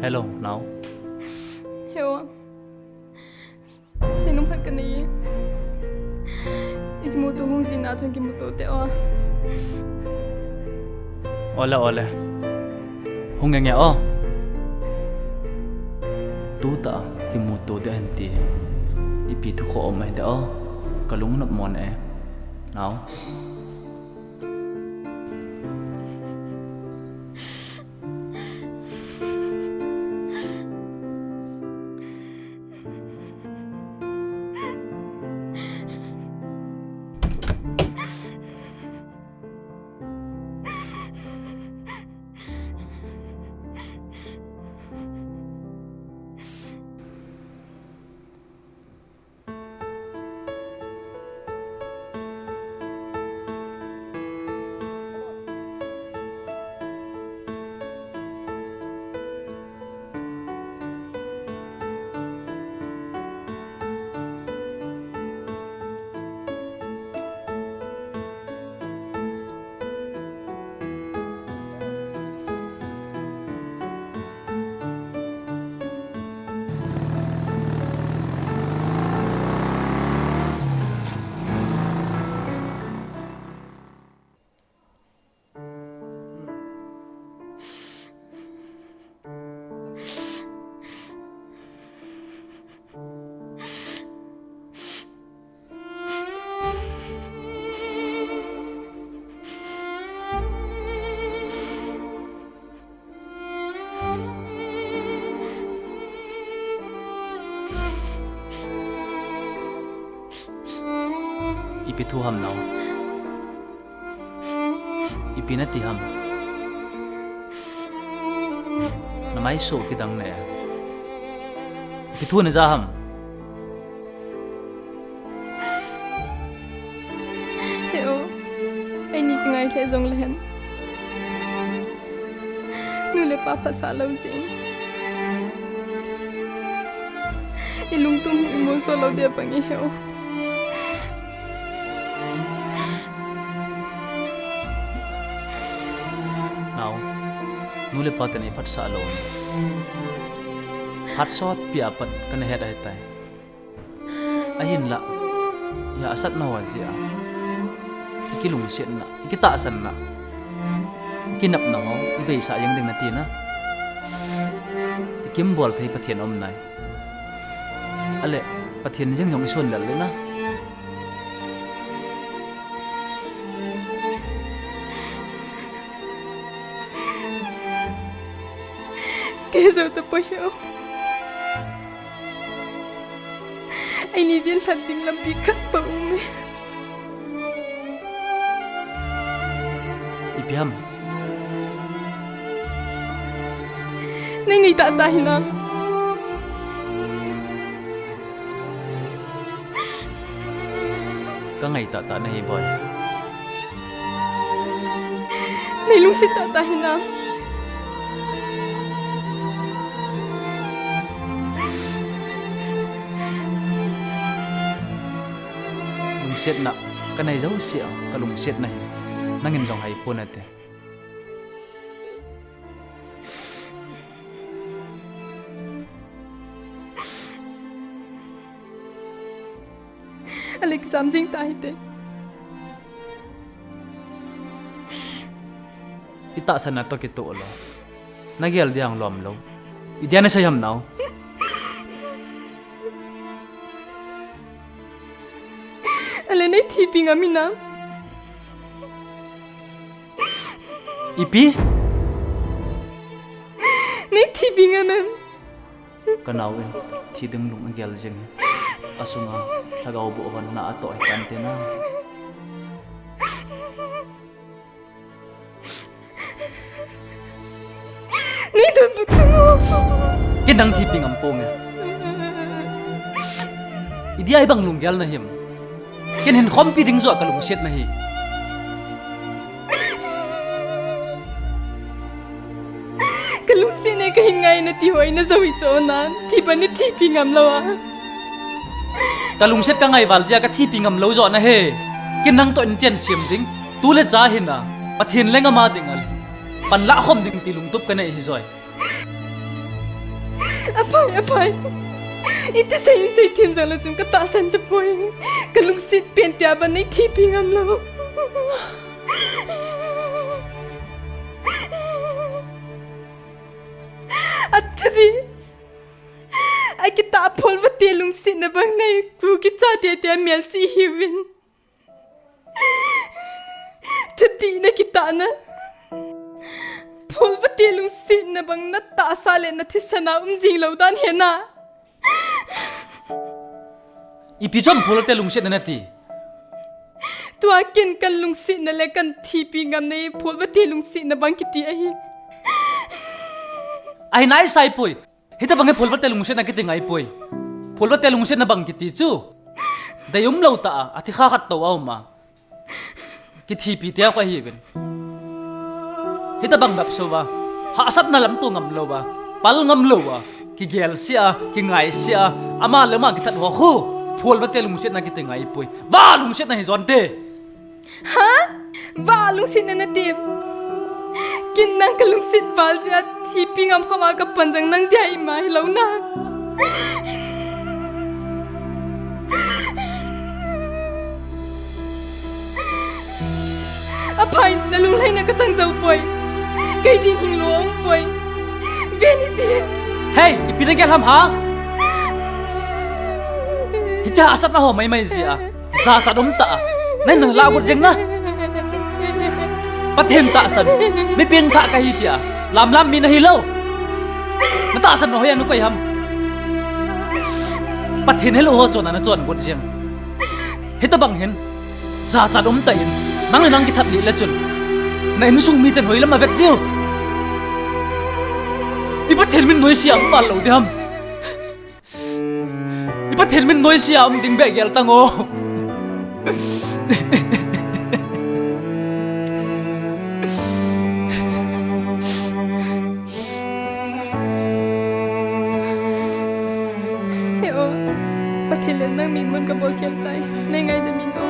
Hello, now. Hewa. Sinong pagkani? Ikimuto hong sinatong kimuto te o. Ole, ole. Hungenge o. Tuta kimuto de anti. Ipitu ko omay de o. Kalung nap mon Now. Ipitu ham now. Ipinati ham. Namai so kitang ne. Ipitu na za ham. Hewa. Ay ni kingay siya zong lehen. Nule papa salaw zing. Ilungtung imo solo dia pangihew. Now, nule patene pat sa alon. Hat sot piapat kana het ay tay. Ahin la. Ya asat na wazia. Ikilung siya na. Ikitaasan na. Kinap na mo. Ibay sa yang ding natin na. Ikimbol tay patian om nay. Ale, patian niyang yung isun lalo na. zo ta po yo ai ni din lan ding lam pi khat pa me Ipiam nei ngai ta ta hina ka ngai ta ta nahi boy nei lung sit ta ta hina lung set na ka nai zau sia ka lung set nai nangin jong hai pon ate Alex samsing ta hi te ita sana to ki to lo nagyal diang lom lo idiana sayam now ale nei thi pi ngamina ipi nei thi pi ngamem kanau en thi ding lung nagyal jeng asunga thagaw bo kan na ato ay kante na nei don butungo kinang thi pingam pong idi ay bang lungyal na him kin hin khom pi ding zo ka lung set na hi kalung se ne ka hingai na ti hoi na zawi chona thi pa ni thi pi ngam lawa ka lung set ka ngai wal ja ka thi pingam lo zo na he kinang to in chen sim ding tu le cha hin na pathin lenga ma dingal pan la khom ding ti lung tup ka nei hi zoi apai ite sai in sai tim jang la chung ka ta san ta poi kalung sit pen tia ba nei thi pi ngam lawa Atadi, ai kita phol va telung sin na bang nei ku ki cha te mel chi hiwin. Tadi na kita na phol va telung sin na bang na ta sa le na thisana jing lo dan hena. ipi chom phol te lung set na ti Tua kin kan lung sin na le kan thi pi ngam nei phol va telung sin na bang kiti ai. ai nai sai poi hita bangai phol te lung set na kiti ngai poi phol te lung set na bang kiti chu dayum lo ta athi kha khat to aw ma ki thi pi te ka hi ben hita bang bap so wa ha asat na lam tu ngam lo wa pal ngam lo wa ki gel sia ki ngai sia ama le ma ki that ho khu phol te lung set na kiti ngai poi wa lung set na hi zon te Ha? Va lung sin na tip. Kin nang kalung sit val ja thi pi ngam khama ka panjang nang dia I mai lo na. Apai na lung lai na ka tang zau poi. Kai din hing long poi. Veni ji. hey ipi na gel ham ha hija asat na ho mai mai sia za sa dom ta nai nang la gut jeng na pathen ta san mi ping ta ka hi tia lam mi na hi lo na ta san no hoya nu kai ham pathen helo ho chona na chon gut jeng hita bang hen za sa dom ta in nang ki that li la chun na in sung mi ten hoi lam avek dio i pathen min noi siam pal lo diam i pathen min noi siam ding be gel tango Pathilen nang min mun ka bol kel tai nei ngai da min o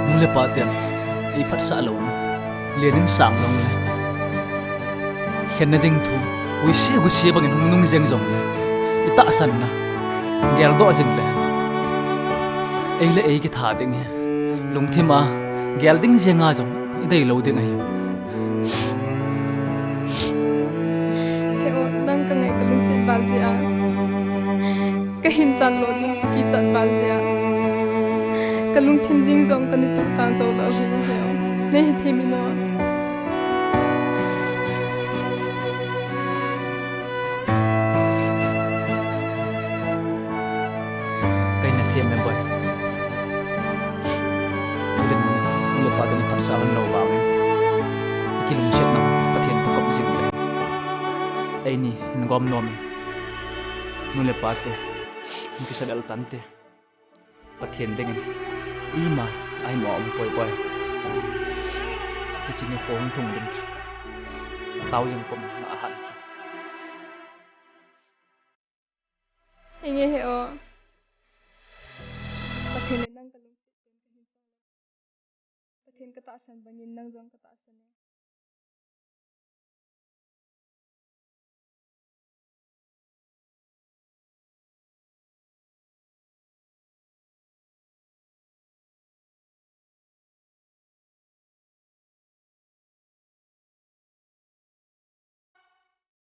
mule pa tiam i phat sa lo lenin sang long le khen na ding thu ui si gu si bang nung nung jeng jong le i ta san na gel do jing le ei le ei ki tha ding he lung thima gel ding jenga jong i dei lo ding ai he o nang ka ngai ka lung sit bal ja ka hin chan lo ding ki chan bal ja ka lung thim jing jong ka ni tu ta zo lo hi he o nei the mi no sa han lo bangin kilung siat na pathian ta kop sing le ai ni ngom nom nule pate ki sadal tante pathian dengan ima ai mo om poi poi ki ni phong thung din tao jeng kom na ahan Inge he o. Pathin nang kalung sit pen kahin song. Pathin kata asan bangin nang jong kata asan.